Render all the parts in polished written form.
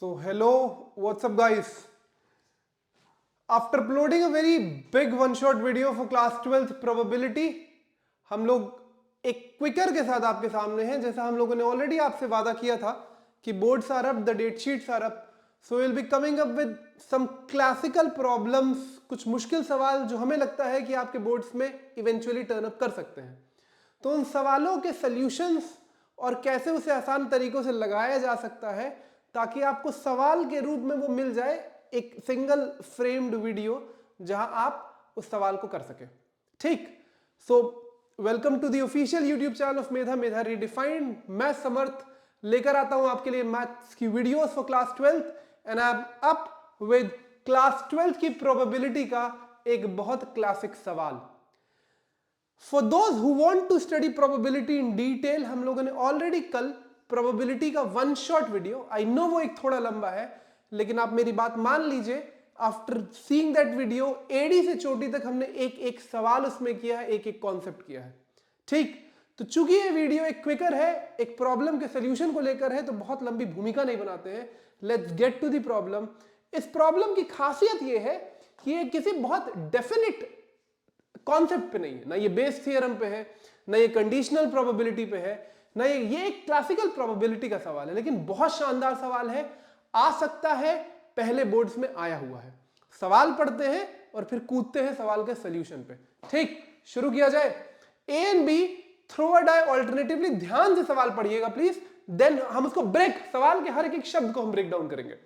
So hello, what's up guys? After uploading a very big one-shot video for class 12th probability, हम लोग एक quicker के साथ आपके सामने हैं। जैसा हम लोगों ने ऑलरेडी आपसे वादा किया था कि boards are up, the date sheets are up, so will be coming up with some classical problems, कुछ मुश्किल सवाल जो हमें लगता है कि आपके बोर्ड्स में इवेंचुअली टर्न अप कर सकते हैं। तो उन सवालों के सॉल्यूशंस और कैसे उसे आसान तरीकों से लगाया जा सकता है ताकि आपको सवाल के रूप में वो मिल जाए, एक सिंगल फ्रेम्ड वीडियो जहां आप उस सवाल को कर सके। ठीक, so welcome to the official YouTube channel of Medha redefined. मैं समर्थ लेकर आता हूं आपके लिए मैथ्स की videos for class 12th and I am up with class 12th की प्रोबेबिलिटी का एक बहुत क्लासिक सवाल। For those who want to study probability in detail, हम लोगों ने ऑलरेडी कल प्रोबेबिलिटी का one shot video, I know वो एक थोड़ा लंबा है, लेकिन आप मेरी बात मान लीजिए, आफ्टर सीइंग दैट वीडियो एडी से चोटी तक हमने एक एक सवाल उसमें किया है, एक एक कॉन्सेप्ट किया है। ठीक, तो चूंकि ये वीडियो एक क्विकर है, एक प्रॉब्लम के सोल्यूशन को लेकर है, तो बहुत लंबी भूमिका नहीं बनाते हैं। Let's get to the problem. इस प्रॉब्लम की खासियत ये है कि ये किसी बहुत डेफिनेट कॉन्सेप्ट पे नहीं है, ना ये बेस थियरम पे है, ना ये कंडीशनल प्रोबेबिलिटी पे है, ना ये एक क्लासिकल प्रोबेबिलिटी का सवाल है, लेकिन बहुत शानदार सवाल है। आ सकता है पहले बोर्ड्स में आया हुआ है। सवाल पढ़ते हैं और फिर कूदते हैं सवाल के सॉल्यूशन पे। ठीक, शुरू किया जाए। A and B throw a die alternatively, ध्यान से सवाल पढ़िएगा प्लीज, देन हम उसको ब्रेक, सवाल के हर एक शब्द को हम ब्रेक डाउन करेंगे।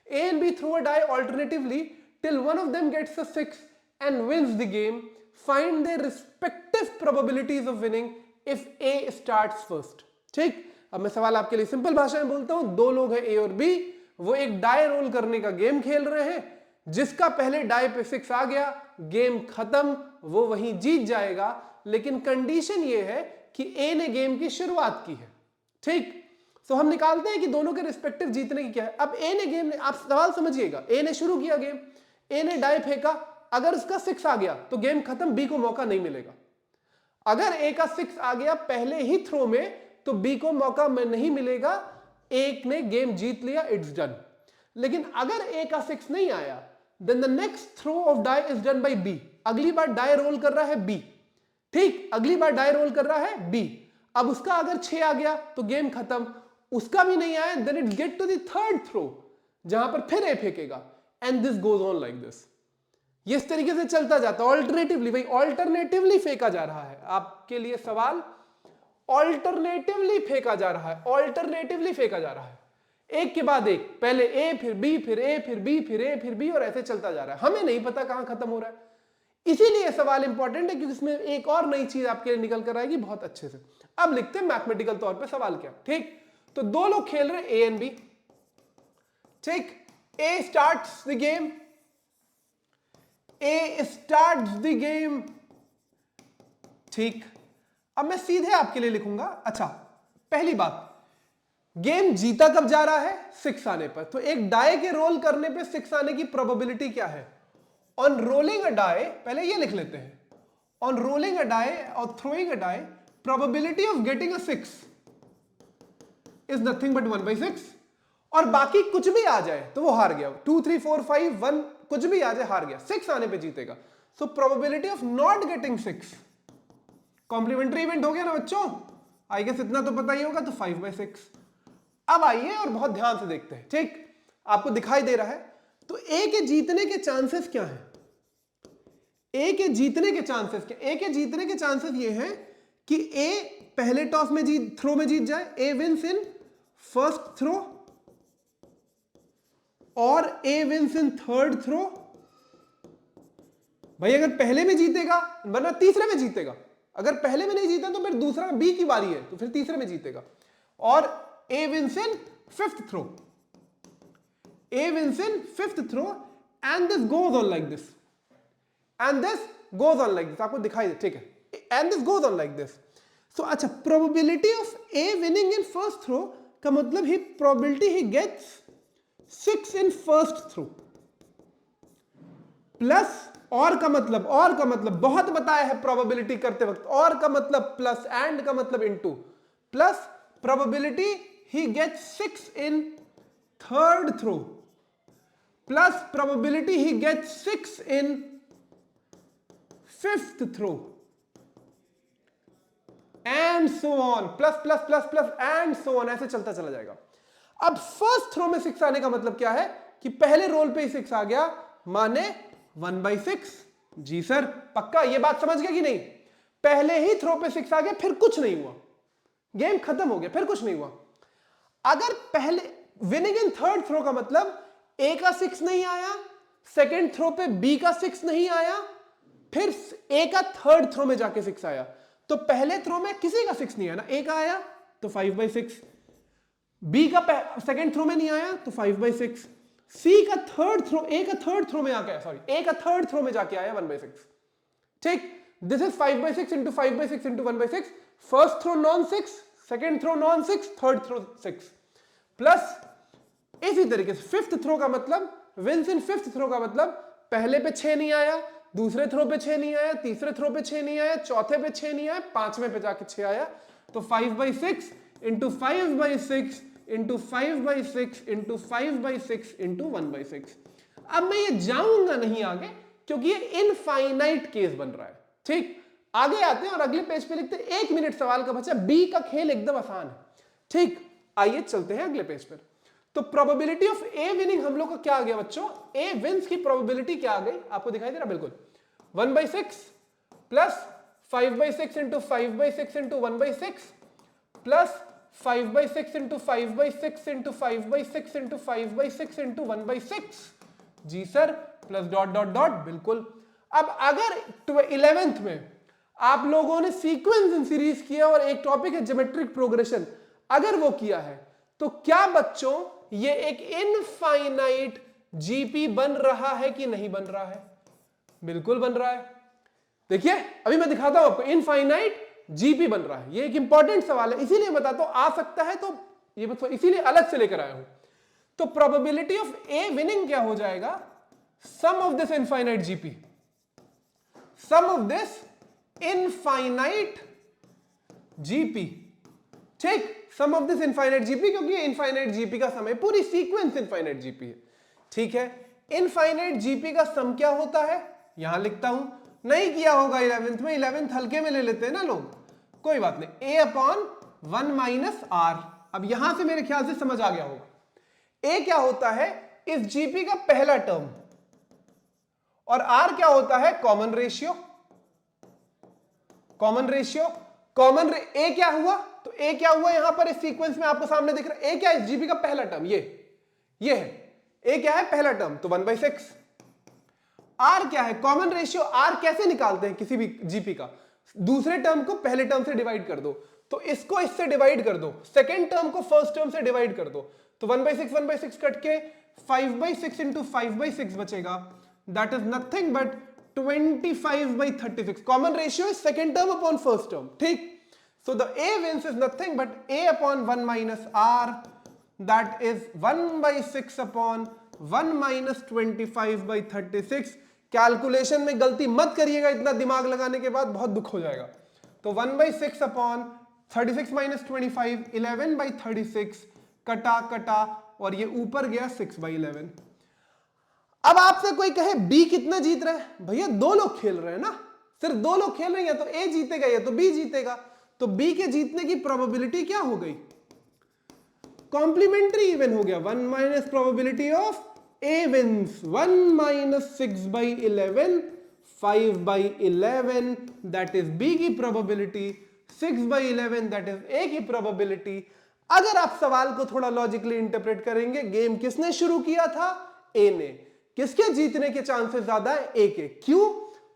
A and B throw a die alternatively till one of them gets a 6 and wins the game, find their respective probabilities of winning if A starts first. ठीक, अब मैं सवाल आपके लिए सिंपल भाषा में बोलता हूं। दो लोग हैं ए और बी, वो एक डाई रोल करने का गेम खेल रहे हैं। जिसका पहले डाई पे 6 आ गया, गेम खत्म, वो वहीं जीत जाएगा। लेकिन कंडीशन ये है कि ए ने गेम की शुरुआत की है। ठीक, तो हम निकालते हैं कि दोनों के रिस्पेक्टिव जीतने की क्या है। अब ए ने गेम, आप सवाल समझिएगा, ए ने शुरू किया गेम, ए ने डाई फेंका, अगर उसका 6 आ गया तो गेम खत्म, बी को मौका नहीं मिलेगा। अगर ए का 6 आ गया पहले ही थ्रो में, तो बी को मौका में नहीं मिलेगा, एक ने गेम जीत लिया, इट्स डन। लेकिन अगर ए का 6 नहीं आया, then the next throw of die is done by B. अगली बार डाई रोल कर रहा है बी। ठीक, अगली बार डाई रोल कर रहा है बी। अब उसका अगर 6 आ गया तो गेम खत्म, उसका भी नहीं आया, then it get to the third throw जहां पर फिर ए फेंकेगा, and this goes on like this. ये इस तरीके से चलता जाता है ऑल्टरनेटिवली। भाई ऑल्टरनेटिवली फेंका जा रहा है, आपके लिए सवाल ऑल्टरनेटिवली फेंका जा रहा है, ऑल्टरनेटिवली फेंका जा रहा है, एक के बाद एक, पहले ए फिर बी फिर ए फिर बी फिर ए फिर बी, और ऐसे चलता जा रहा है। हमें नहीं पता कहां खत्म हो रहा है, इसीलिए सवाल इंपॉर्टेंट है, क्योंकि इसमें एक और नई चीज आपके लिए निकल कर आएगी बहुत अच्छे से। अब लिखते हैं मैथमेटिकल तौर पे सवाल क्या। ठीक, तो दो लोग खेल रहे हैं ए एंड बी। ठीक, A starts the game, A starts the game. ठीक, अब मैं सीधे आपके लिए लिखूंगा। अच्छा, पहली बात, गेम जीता कब जा रहा है? 6 आने पर। तो एक डाई के रोल करने पे 6 आने की प्रोबेबिलिटी क्या है? ऑन रोलिंग अ डाई, पहले ये लिख लेते हैं, ऑन रोलिंग अ डाई और throwing a die, probability of getting a 6 is nothing but 1/6। और बाकी कुछ भी आ जाए तो वो हार गया। 2 3 4 5 1 कुछ भी आ जाए, हार गया। 6 आने पे जीतेगा। So probability of not getting 6, complementary event हो गया ना बच्चों, आई गेस इतना तो पता ही होगा, तो 5/6। अब आइए और बहुत ध्यान से देखते हैं। ठीक, आपको दिखाई दे रहा है, तो ए के जीतने के चांसेस क्या हैं? ए के जीतने के चांसेस क्या? ए के जीतने के चांसेस ये हैं कि ए पहले टॉस में थ्रो में जीत जाए, ए विंस इन फर्स्ट थ्रो, और A wins in third throw. भाई अगर पहले में जीतेगा, वरना तीसरे में जीतेगा। अगर पहले में नहीं जीता तो फिर दूसरा, बी की बारी है, तो फिर तीसरे में जीतेगा। और A wins in fifth throw, A wins in fifth throw, and this goes on like this, and this goes on like this. आपको दिखाई दे, ठीक है, and this goes on like this. So अच्छा, probability of A winning in first throw का मतलब ही probability he gets 6 in first throw, plus और का मतलब बहुत बताया है प्रोबेबिलिटी करते वक्त, और का मतलब प्लस, एंड का मतलब into, plus probability he gets 6 in third throw plus probability he get 6 in fifth throw and so on, plus plus plus plus and so on, ऐसे चलता चला जाएगा। अब फर्स्ट थ्रो में 6 आने का मतलब क्या है कि पहले रोल पे ही 6 आ गया, माने 1/6। जी सर पक्का, ये बात समझ गए कि नहीं? पहले ही थ्रो पे 6 आ गया, फिर कुछ नहीं हुआ, गेम खत्म हो गया, फिर कुछ नहीं हुआ। अगर पहले विनिंग इन थर्ड थ्रो का मतलब ए का 6 नहीं आया, सेकेंड थ्रो पे बी का 6 नहीं आया, फिर ए का थर्ड थ्रो में जाके 6 आया, तो पहले थ्रो में किसी का 6 नहीं आया ना, ए का आया तो 5/6, बी का सेकेंड थ्रो में नहीं आया तो 5/6, सी का थर्ड थ्रो, ए का थर्ड थ्रो में आके, सॉरी ए का थर्ड थ्रो में जाके आया 1/6। ठीक, this is 5/6 into 5/6 into 1/6, first throw non 6, second throw non 6, third throw 6, plus इसी तरीके से फिफ्थ थ्रो का मतलब विंस इन फिफ्थ थ्रो का मतलब पहले पे 6 नहीं आया, दूसरे थ्रो पे 6 नहीं आया, तीसरे थ्रो पे 6 नहीं आया, चौथे पे 6 नहीं आया, पांचवें पे जाके 6 आया, तो 5/6 इंटू 5/6 इंटू 5/6 इंटू 5/6 इंटू 1/6। अब मैं ये जाऊंगा नहीं आगे क्योंकि ये इनफाइनाइट केस बन रहा है। ठीक, आगे आते हैं और अगले पेज पे लिखते हैं 1 मिनट सवाल का बचा, बी का खेल एकदम आसान है। ठीक, आइए चलते हैं अगले पेज पर। तो प्रोबेबिलिटी ऑफ ए विनिंग हम लोग का क्या आ गया बच्चों? ए विंस की प्रोबेबिलिटी क्या आ गई? आपको दिखाई दे रहा? बिल्कुल 1/6 plus 5/6 into 5/6 into 1/6 plus 5/6 into 5/6 into 5/6 into 5/6 into 1/6। जी sir, plus dot dot dot, बिल्कुल। अब अगर 11th में आप लोगों ने सीक्वेंस इन सीरीज किया और एक टॉपिक है ज्योमेट्रिक प्रोग्रेशन, अगर वो किया है तो क्या बच्चों ये एक इनफाइनाइट जीपी बन रहा है कि नहीं बन रहा है? बिल्कुल बन रहा है। देखिए अभी मैं दिखाता हूं आपको, इनफाइनाइट जीपी बन रहा है। ये एक इंपॉर्टेंट सवाल है, इसीलिए बताता हूं, आ सकता है तो ये इसीलिए अलग से लेकर आया हूं। तो प्रोबेबिलिटी ऑफ ए विनिंग क्या हो जाएगा? Sum of this infinite GP, sum of this infinite GP. ठीक, sum of this infinite GP, क्योंकि इनफाइनाइट जीपी का सम है, पूरी सीक्वेंस इनफाइनाइट जीपी है। ठीक है, इनफाइनाइट जीपी का सम क्या होता है? यहां लिखता हूं, नहीं किया होगा 11th में, 11th हल्के में ले लेते हैं ना लोग, कोई बात नहीं। ए अपॉन 1 माइनस आर। अब यहां से मेरे ख्याल से समझ आ गया होगा। ए क्या होता है? इस जीपी का पहला टर्म, और आर क्या होता है? Common ratio. कॉमन रेशियो, ए क्या हुआ? तो ए क्या हुआ यहां पर इस सीक्वेंस में आपको सामने दिख रहा है? ए क्या है? जीपी का पहला टर्म, ये है ए क्या है? पहला टर्म, तो 1/6। आर क्या है? Common ratio. आर कैसे निकालते हैं किसी भी जीपी का? दूसरे टर्म को पहले टर्म से डिवाइड कर दो, तो इसको इससे डिवाइड कर दो, सेकेंड टर्म को फर्स्ट टर्म से डिवाइड कर दो, तो 1/6 कट के 5/6 इंटू 5/6 बचेगा, that is nothing but 25/36। Common ratio is second term upon first term. ठीक, so the a wins is nothing but a upon 1 minus r, that is 1/6 upon 1 minus 25/36। Calculation में गलती मत करिएगा, इतना दिमाग लगाने के बाद बहुत दुख हो जाएगा। तो 1/6 अपॉन 36 माइनस 25, 11/36 कटा कटा, और ये ऊपर गया 6/11। अब आपसे कोई कहे बी कितना जीत रहा है? भैया दो लोग खेल रहे हैं ना, सिर्फ दो लोग खेल रहे हैं, या तो ए जीतेगा या तो बी जीतेगा। तो बी के जीतने की प्रोबेबिलिटी क्या हो गई? कॉम्प्लीमेंट्री इवन हो गया। 1 minus probability of A wins, 1 minus 6/11, 5/11, that is B की प्रोबेबिलिटी, 6/11 दैट इज ए की प्रोबेबिलिटी। अगर आप सवाल को थोड़ा लॉजिकली इंटरप्रेट करेंगे, गेम किसने शुरू किया था? ए ने। किसके जीतने के चांसेस ज्यादा है? ए के। क्यों?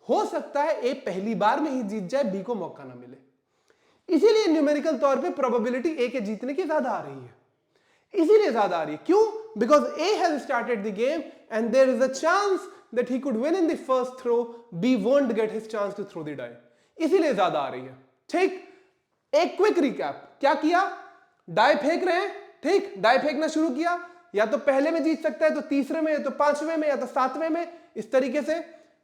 हो सकता है ए पहली बार में ही जीत जाए, बी को मौका ना मिले, इसीलिए न्यूमेरिकल तौर पे प्रोबेबिलिटी ए के जीतने की ज्यादा आ रही है। इसीलिए ज्यादा आ रही है। क्यों? Because A has started the game and there is a chance that he could win in the first throw, B won't get his chance to throw the die, इसीलिए ज्यादा आ रही है। ठीक, एक क्विक रिकैप, क्या किया? डाई फेंक रहे हैं, ठीक, डाई फेंकना शुरू किया, या तो पहले में जीत सकता है तो तीसरे में, या तो पांचवें में, या तो सातवें में, इस तरीके से।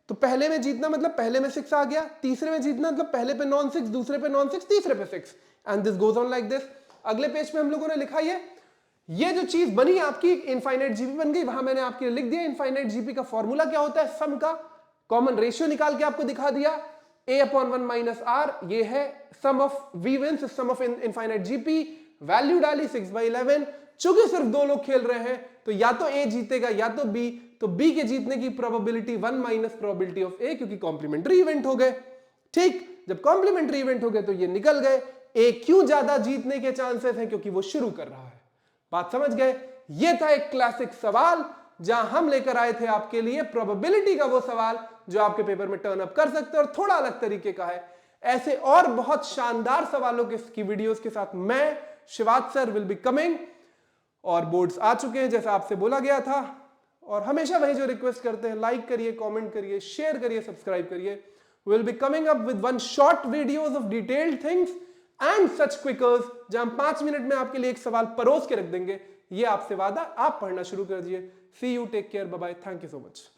तो पहले में जीतना मतलब पहले में 6 आ गया, तीसरे में जीतना मतलब पहले पे नॉन 6, दूसरे पे नॉन 6, तीसरे पे 6, and this goes on like this. अगले पेज पे हम लोगों ने लिखा ये ये जो चीज बनी आपकी इनफाइनाइट जीपी बन गई, वहां मैंने आपके लिए लिख दिया इनफाइनाइट जीपी का फॉर्मूला क्या होता है, सम का कॉमन रेशियो निकाल के आपको दिखा दिया, a/1 - r, ये है sum of v wins, sum of infinite GP, value डाली 6/11। चूंकि सिर्फ दो लोग खेल रहे हैं तो या तो a जीतेगा या तो b, तो b के जीतने की प्रोबेबिलिटी 1 - प्रोबेबिलिटी ऑफ a, क्योंकि कॉम्प्लीमेंट्री इवेंट हो गए। ठीक, जब कॉम्प्लीमेंट्री इवेंट हो गए तो ये निकल गए। a क्यों ज्यादा जीतने के चांसेस हैं, क्योंकि वो शुरू कर रहा है। बात समझ गए? ये था एक क्लासिक सवाल जहां हम लेकर आए थे आपके लिए प्रोबेबिलिटी का वो सवाल जो आपके पेपर में टर्न अप कर सकते हैं और थोड़ा अलग तरीके का है। ऐसे और बहुत शानदार सवालों की वीडियोस के साथ मैं Shivaj sir will be coming, और बोर्ड्स आ चुके हैं जैसा आपसे बोला गया था। और हमेशा वही जो रिक्वेस्ट करते हैं, लाइक करिए, कमेंट करिए, शेयर करिए, सब्सक्राइब करिए। Will be coming up with one short videos of detailed things and such quickers, जहां हम 5 मिनट में आपके लिए एक सवाल परोस के रख देंगे। ये आपसे वादा, आप पढ़ना शुरू कर दीजिए। See you, take care, bye bye, thank you so much.